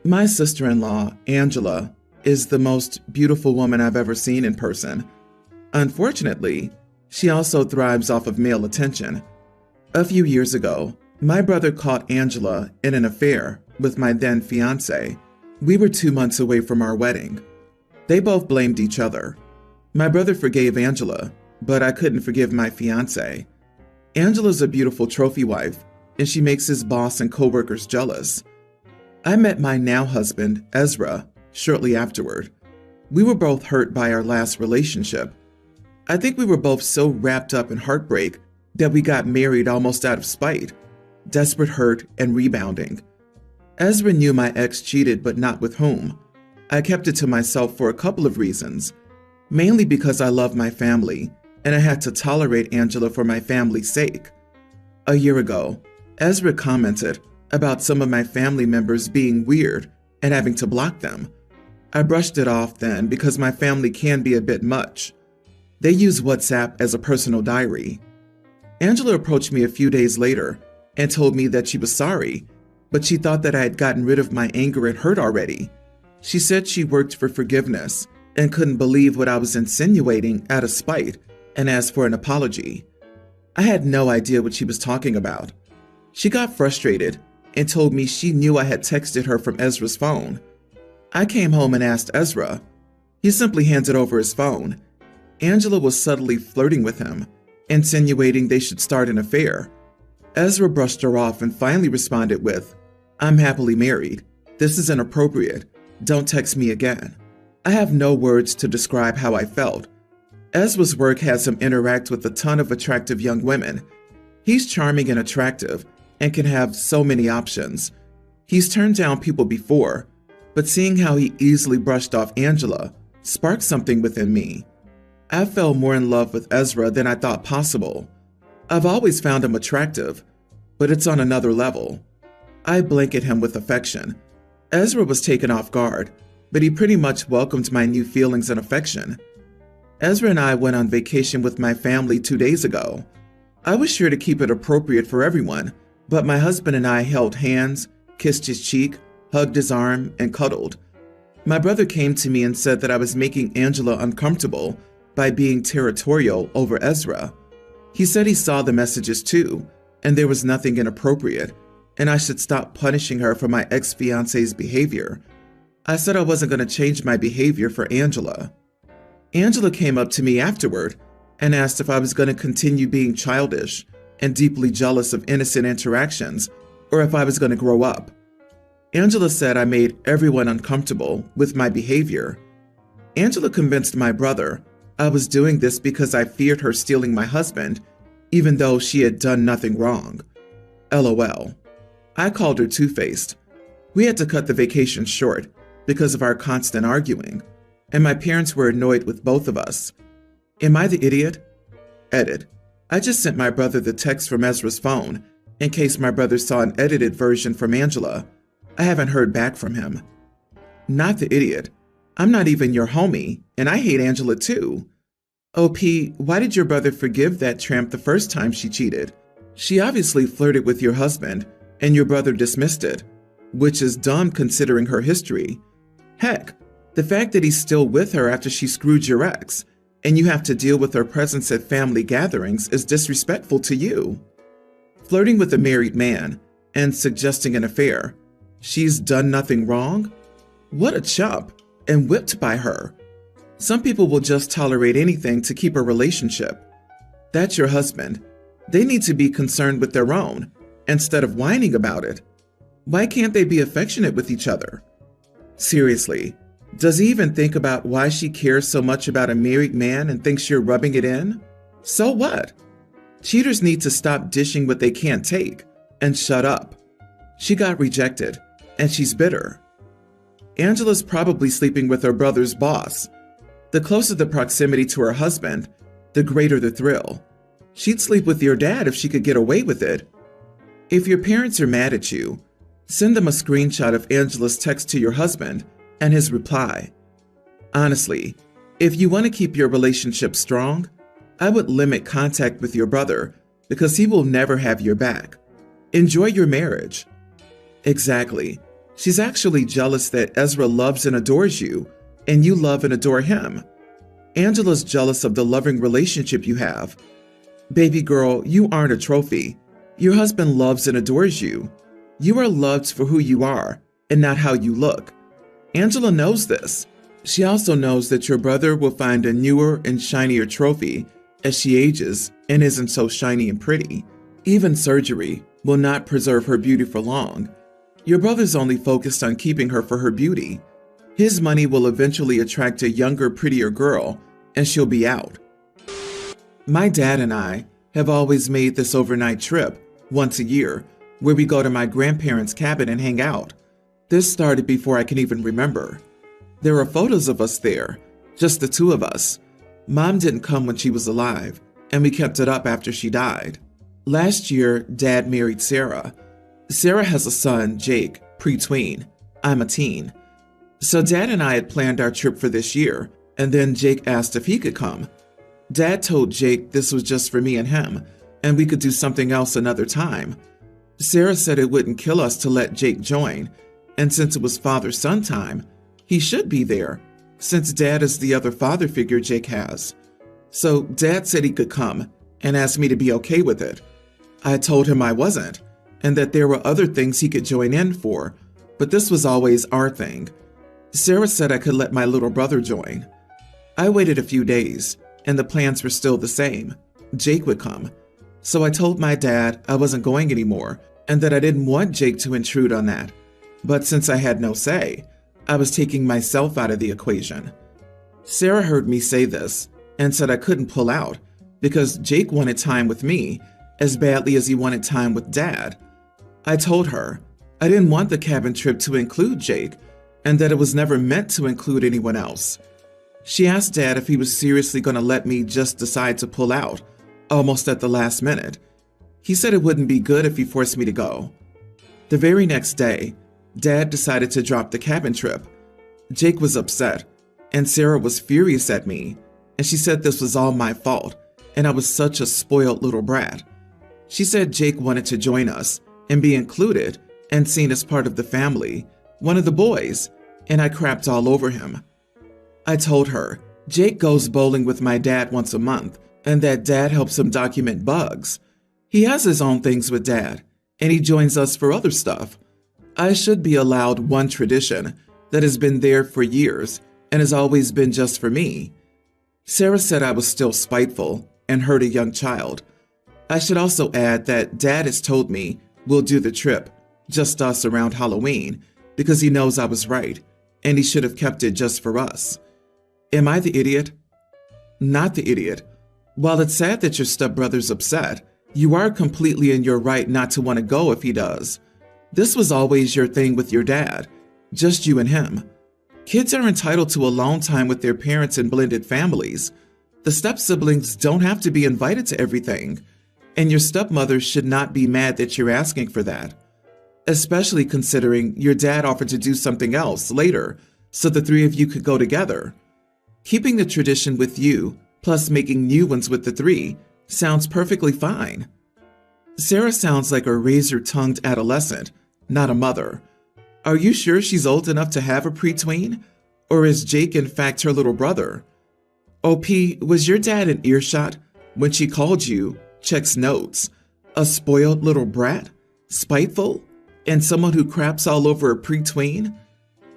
My sister-in-law, Angela, is the most beautiful woman I've ever seen in person. Unfortunately, she also thrives off of male attention. A few years ago, my brother caught Angela in an affair with my then fiance. We were 2 months away from our wedding. They both blamed each other. My brother forgave Angela, but I couldn't forgive my fiance. Angela's a beautiful trophy wife, and she makes his boss and coworkers jealous. I met my now husband, Ezra, shortly afterward. We were both hurt by our last relationship. I think we were both so wrapped up in heartbreak that we got married almost out of spite, desperate hurt and rebounding. Ezra knew my ex cheated, but not with whom. I kept it to myself for a couple of reasons, mainly because I love my family and I had to tolerate Angela for my family's sake. A year ago, Ezra commented about some of my family members being weird and having to block them. I brushed it off then because my family can be a bit much. They use WhatsApp as a personal diary. Angela approached me a few days later and told me that she was sorry, but she thought that I had gotten rid of my anger and hurt already. She said she worked for forgiveness and couldn't believe what I was insinuating out of spite and asked for an apology. I had no idea what she was talking about. She got frustrated and told me she knew I had texted her from Ezra's phone. I came home and asked Ezra. He simply handed over his phone. Angela was subtly flirting with him, insinuating they should start an affair. Ezra brushed her off and finally responded with, "I'm happily married. This is inappropriate. Don't text me again." I have no words to describe how I felt. Ezra's work has him interact with a ton of attractive young women. He's charming and attractive and can have so many options. He's turned down people before, but seeing how he easily brushed off Angela sparked something within me. I fell more in love with Ezra than I thought possible. I've always found him attractive, but it's on another level. I blanket him with affection. Ezra was taken off guard, but he pretty much welcomed my new feelings and affection. Ezra and I went on vacation with my family 2 days ago. I was sure to keep it appropriate for everyone, but my husband and I held hands, kissed his cheek, hugged his arm, and cuddled. My brother came to me and said that I was making Angela uncomfortable by being territorial over Ezra. He said he saw the messages too, and there was nothing inappropriate, and I should stop punishing her for my ex-fiance's behavior. I said I wasn't going to change my behavior for Angela. Angela came up to me afterward and asked if I was going to continue being childish and deeply jealous of innocent interactions, or if I was going to grow up. Angela said I made everyone uncomfortable with my behavior. Angela convinced my brother I was doing this because I feared her stealing my husband, even though she had done nothing wrong. LOL. I called her two-faced. We had to cut the vacation short because of our constant arguing, and my parents were annoyed with both of us. Am I the idiot? Edit. I just sent my brother the text from Ezra's phone in case my brother saw an edited version from Angela. I haven't heard back from him. Not the idiot. I'm not even your homie, and I hate Angela too. OP, why did your brother forgive that tramp the first time she cheated? She obviously flirted with your husband, and your brother dismissed it, which is dumb considering her history. Heck, the fact that he's still with her after she screwed your ex, and you have to deal with her presence at family gatherings is disrespectful to you. Flirting with a married man and suggesting an affair. She's done nothing wrong? What a chump, and whipped by her. Some people will just tolerate anything to keep a relationship. That's your husband. They need to be concerned with their own, instead of whining about it. Why can't they be affectionate with each other? Seriously, does he even think about why she cares so much about a married man and thinks you're rubbing it in? So what? Cheaters need to stop dishing what they can't take and shut up. She got rejected, and she's bitter. Angela's probably sleeping with her brother's boss. The closer the proximity to her husband, the greater the thrill. She'd sleep with your dad if she could get away with it. If your parents are mad at you, send them a screenshot of Angela's text to your husband and his reply. Honestly, if you want to keep your relationship strong, I would limit contact with your brother because he will never have your back. Enjoy your marriage. Exactly. She's actually jealous that Ezra loves and adores you, and you love and adore him. Angela's jealous of the loving relationship you have. Baby girl, you aren't a trophy. Your husband loves and adores you. You are loved for who you are and not how you look. Angela knows this. She also knows that your brother will find a newer and shinier trophy as she ages and isn't so shiny and pretty. Even surgery will not preserve her beauty for long. Your brother's only focused on keeping her for her beauty. His money will eventually attract a younger, prettier girl, and she'll be out. My dad and I have always made this overnight trip, once a year, where we go to my grandparents' cabin and hang out. This started before I can even remember. There are photos of us there, just the two of us. Mom didn't come when she was alive, and we kept it up after she died. Last year, Dad married Sarah. Sarah has a son, Jake, pre-tween. I'm a teen. So Dad and I had planned our trip for this year, and then Jake asked if he could come. Dad told Jake this was just for me and him, and we could do something else another time. Sarah said it wouldn't kill us to let Jake join, and since it was father-son time, he should be there, since Dad is the other father figure Jake has. So Dad said he could come, and asked me to be okay with it. I told him I wasn't, and that there were other things he could join in for, but this was always our thing. Sarah said I could let my little brother join. I waited a few days, and the plans were still the same. Jake would come. So I told my dad I wasn't going anymore, and that I didn't want Jake to intrude on that. But since I had no say, I was taking myself out of the equation. Sarah heard me say this, and said I couldn't pull out, because Jake wanted time with me as badly as he wanted time with Dad. I told her I didn't want the cabin trip to include Jake, and that it was never meant to include anyone else. She asked Dad if he was seriously going to let me just decide to pull out, almost at the last minute. He said it wouldn't be good if he forced me to go. The very next day, Dad decided to drop the cabin trip. Jake was upset, and Sarah was furious at me, and she said this was all my fault, and I was such a spoiled little brat. She said Jake wanted to join us and be included and seen as part of the family, one of the boys, and I crapped all over him. I told her Jake goes bowling with my dad once a month, and that Dad helps him document bugs. He has his own things with Dad, and he joins us for other stuff. I should be allowed one tradition that has been there for years and has always been just for me. Sarah said I was still spiteful and hurt a young child. I should also add that Dad has told me we'll do the trip, just us around Halloween, because he knows I was right, and he should have kept it just for us. Am I the idiot? Not the idiot. While it's sad that your stepbrother's upset, you are completely in your right not to want to go if he does. This was always your thing with your dad, just you and him. Kids are entitled to alone time with their parents in blended families. The step-siblings don't have to be invited to everything, and your stepmother should not be mad that you're asking for that, especially considering your dad offered to do something else later so the three of you could go together. Keeping the tradition with you, plus making new ones with the three, sounds perfectly fine. Sarah sounds like a razor-tongued adolescent, not a mother. Are you sure she's old enough to have a pre-tween? Or is Jake in fact her little brother? OP, was your dad in earshot when she called you, checks notes, a spoiled little brat, spiteful, and someone who craps all over a pre-tween?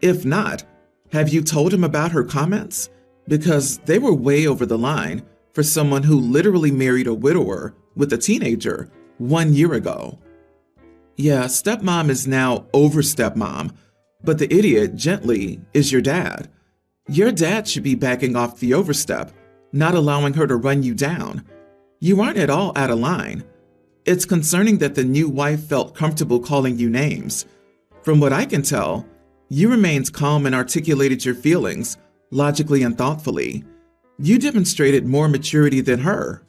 If not, have you told him about her comments? Because they were way over the line for someone who literally married a widower with a teenager 1 year ago. Yeah, stepmom is now over stepmom, but the idiot, gently, is your dad. Your dad should be backing off the overstep, not allowing her to run you down. You aren't at all out of line. It's concerning that the new wife felt comfortable calling you names. From what I can tell, you remained calm and articulated your feelings, logically and thoughtfully. You demonstrated more maturity than her.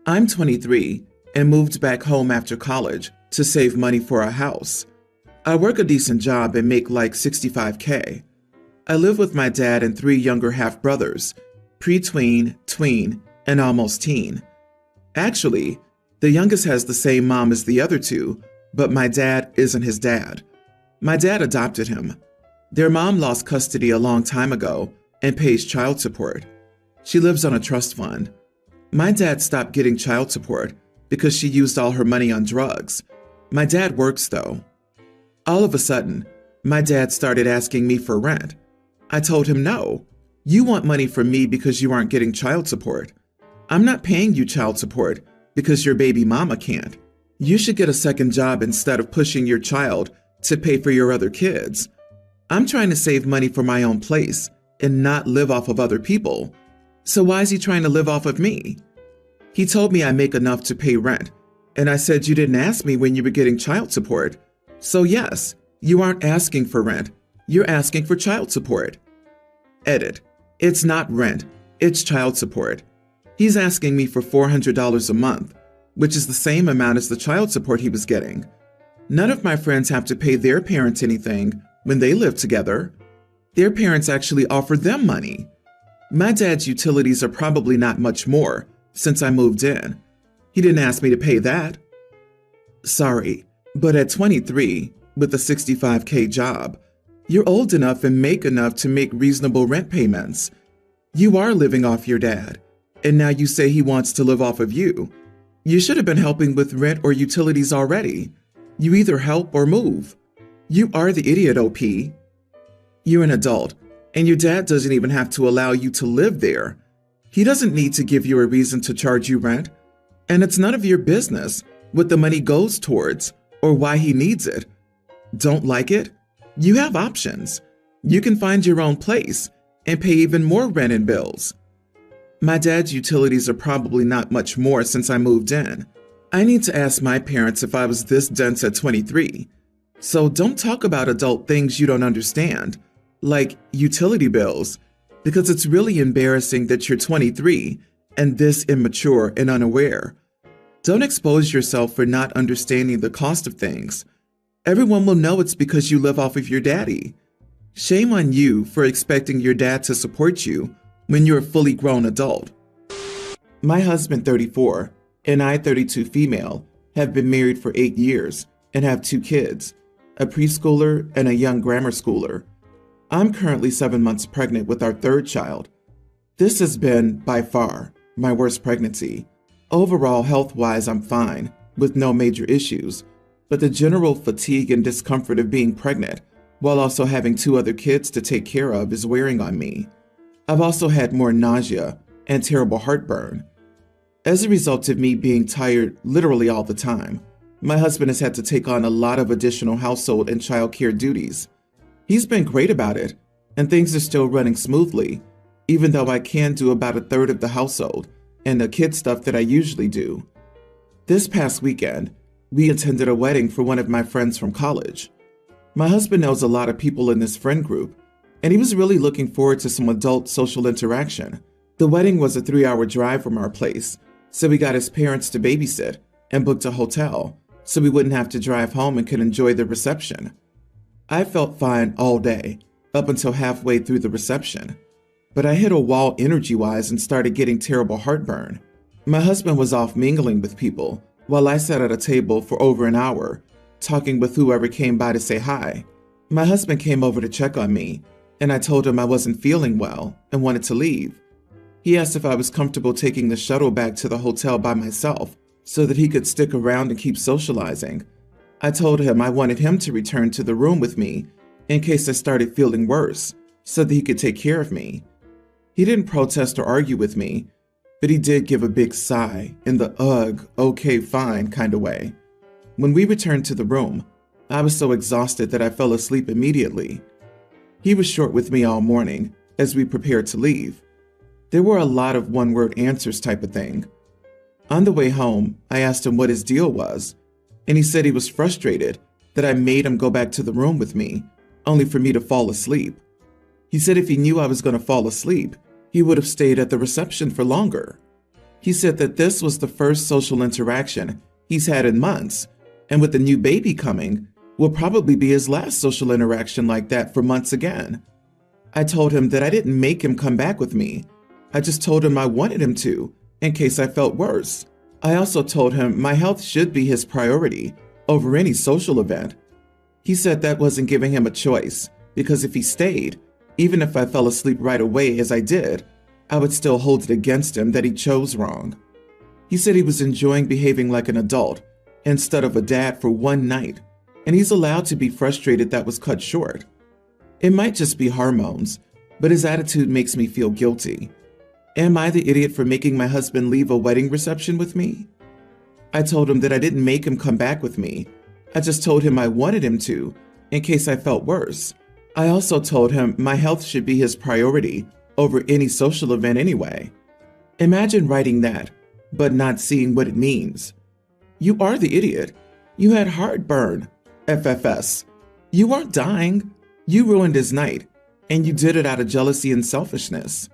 I'm 23 and moved back home after college to save money for a house. I work a decent job and make like $65K. I live with my dad and 3 younger half-brothers, pre-tween, tween, and almost teen. Actually, the youngest has the same mom as the other 2, but my dad isn't his dad. My dad adopted him. Their mom lost custody a long time ago and pays child support. She lives on a trust fund. My dad stopped getting child support because she used all her money on drugs. My dad works though. All of a sudden, my dad started asking me for rent. I told him no. You want money from me because you aren't getting child support. I'm not paying you child support because your baby mama can't. You should get a second job instead of pushing your child to pay for your other kids. I'm trying to save money for my own place and not live off of other people. So why is he trying to live off of me? He told me I make enough to pay rent, and I said you didn't ask me when you were getting child support. So yes, you aren't asking for rent. You're asking for child support. Edit. It's not rent. It's child support. He's asking me for $400 a month, which is the same amount as the child support he was getting. None of my friends have to pay their parents anything when they live together. Their parents actually offer them money. My dad's utilities are probably not much more since I moved in. He didn't ask me to pay that. Sorry, but at 23, with a $65K job, you're old enough and make enough to make reasonable rent payments. You are living off your dad, and now you say he wants to live off of you. You should have been helping with rent or utilities already. You either help or move. You are the idiot, OP. You're an adult, and your dad doesn't even have to allow you to live there. He doesn't need to give you a reason to charge you rent, and it's none of your business what the money goes towards or why he needs it. Don't like it? You have options. You can find your own place and pay even more rent and bills. My dad's utilities are probably not much more since I moved in. I need to ask my parents if I was this dense at 23. So don't talk about adult things you don't understand, like utility bills, because it's really embarrassing that you're 23 and this immature and unaware. Don't expose yourself for not understanding the cost of things. Everyone will know it's because you live off of your daddy. Shame on you for expecting your dad to support you when you're a fully grown adult. My husband, 34, and I, 32 female, have been married for 8 years and have 2 kids, a preschooler and a young grammar schooler. I'm currently 7 months pregnant with our 3rd child. This has been, by far, my worst pregnancy. Overall, health-wise, I'm fine, with no major issues, but the general fatigue and discomfort of being pregnant, while also having 2 other kids to take care of, is wearing on me. I've also had more nausea and terrible heartburn. As a result of me being tired literally all the time, my husband has had to take on a lot of additional household and childcare duties. He's been great about it, and things are still running smoothly, even though I can do about 1/3 of the household and the kid stuff that I usually do. This past weekend, we attended a wedding for one of my friends from college. My husband knows a lot of people in this friend group, and he was really looking forward to some adult social interaction. The wedding was a 3-hour drive from our place, so we got his parents to babysit and booked a hotel so we wouldn't have to drive home and could enjoy the reception. I felt fine all day, up until halfway through the reception, but I hit a wall energy-wise and started getting terrible heartburn. My husband was off mingling with people, while I sat at a table for over an hour, talking with whoever came by to say hi. My husband came over to check on me, and I told him I wasn't feeling well and wanted to leave. He asked if I was comfortable taking the shuttle back to the hotel by myself so that he could stick around and keep socializing. I told him I wanted him to return to the room with me in case I started feeling worse, so that he could take care of me. He didn't protest or argue with me, but he did give a big sigh in the ugh, okay, fine kind of way. When we returned to the room, I was so exhausted that I fell asleep immediately. He was short with me all morning as we prepared to leave. There were a lot of one-word answers type of thing. On the way home, I asked him what his deal was, and he said he was frustrated that I made him go back to the room with me, only for me to fall asleep. He said if he knew I was going to fall asleep, he would have stayed at the reception for longer. He said that this was the first social interaction he's had in months, and with the new baby coming, will probably be his last social interaction like that for months again. I told him that I didn't make him come back with me. I just told him I wanted him to, in case I felt worse. I also told him my health should be his priority over any social event. He said that wasn't giving him a choice, because if he stayed, even if I fell asleep right away as I did, I would still hold it against him that he chose wrong. He said he was enjoying behaving like an adult instead of a dad for one night, and he's allowed to be frustrated that was cut short. It might just be hormones, but his attitude makes me feel guilty. Am I the idiot for making my husband leave a wedding reception with me? I told him that I didn't make him come back with me. I just told him I wanted him to, in case I felt worse. I also told him my health should be his priority over any social event anyway. Imagine writing that, but not seeing what it means. You are the idiot. You had heartburn. FFS. You weren't dying. You ruined his night, and you did it out of jealousy and selfishness.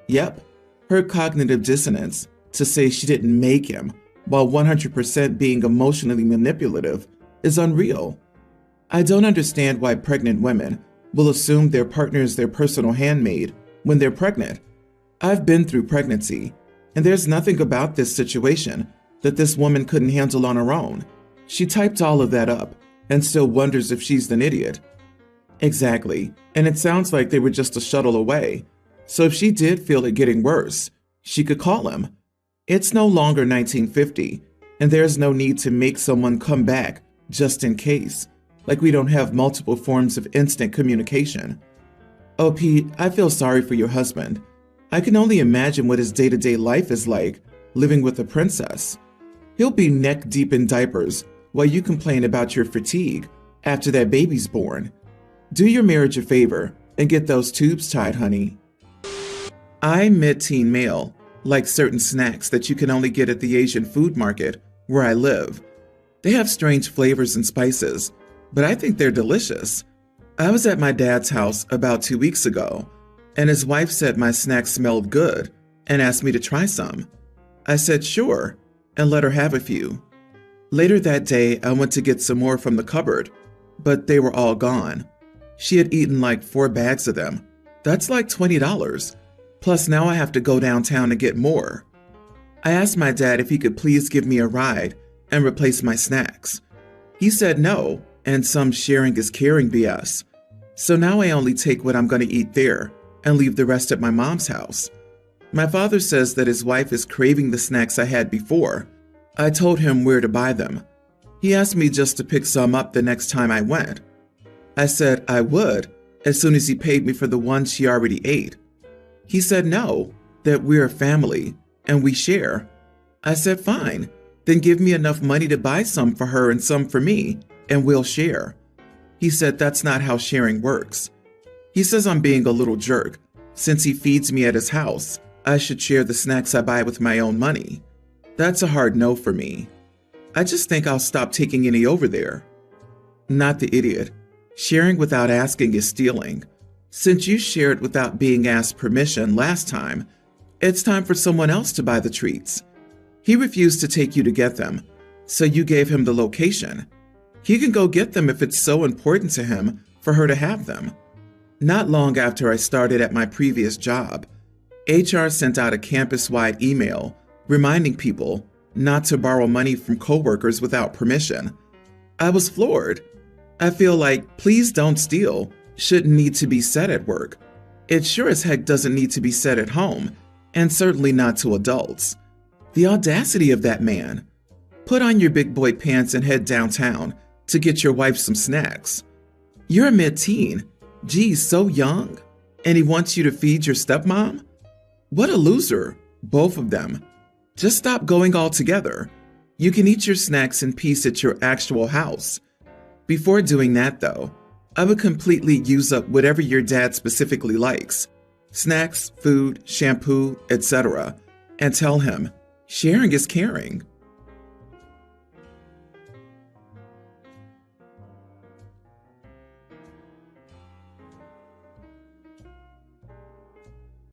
Yep, her cognitive dissonance to say she didn't make him while 100% being emotionally manipulative is unreal. I don't understand why pregnant women will assume their partner is their personal handmaid when they're pregnant. I've been through pregnancy, and there's nothing about this situation that this woman couldn't handle on her own. She typed all of that up and still wonders if she's an idiot. Exactly, and it sounds like they were just a shuttle away. So if she did feel it getting worse, she could call him. It's no longer 1950, and there's no need to make someone come back just in case, like we don't have multiple forms of instant communication. Oh, Pete, I feel sorry for your husband. I can only imagine what his day-to-day life is like, living with a princess. He'll be neck-deep in diapers while you complain about your fatigue after that baby's born. Do your marriage a favor and get those tubes tied, honey. I'm mid-teen male, like certain snacks that you can only get at the Asian food market where I live. They have strange flavors and spices, but I think they're delicious. I was at my dad's house about 2 weeks ago, and his wife said my snacks smelled good and asked me to try some. I said sure, and let her have a few. Later that day, I went to get some more from the cupboard, but they were all gone. She had eaten like 4 bags of them. That's like $20. Plus now I have to go downtown to get more. I asked my dad if he could please give me a ride and replace my snacks. He said no, and some sharing is caring BS. So now I only take what I'm going to eat there and leave the rest at my mom's house. My father says that his wife is craving the snacks I had before. I told him where to buy them. He asked me just to pick some up the next time I went. I said I would, as soon as he paid me for the ones she already ate. He said no, that we're a family and we share. I said fine, then give me enough money to buy some for her and some for me, and we'll share. He said that's not how sharing works. He says I'm being a little jerk. Since he feeds me at his house, I should share the snacks I buy with my own money. That's a hard no for me. I just think I'll stop taking any over there. Not the idiot. Sharing without asking is stealing. Since you shared without being asked permission last time, it's time for someone else to buy the treats. He refused to take you to get them, so you gave him the location. He can go get them if it's so important to him for her to have them. Not long after I started at my previous job, HR sent out a campus-wide email reminding people not to borrow money from coworkers without permission. I was floored. I feel like please don't steal shouldn't need to be said at work. It sure as heck doesn't need to be said at home, and certainly not to adults. The audacity of that man. Put on your big boy pants and head downtown to get your wife some snacks. You're a mid-teen. Geez, so young. And he wants you to feed your stepmom? What a loser, both of them. Just stop going altogether. You can eat your snacks in peace at your actual house. Before doing that, though, I would completely use up whatever your dad specifically likes. Snacks, food, shampoo, etc. And tell him, sharing is caring.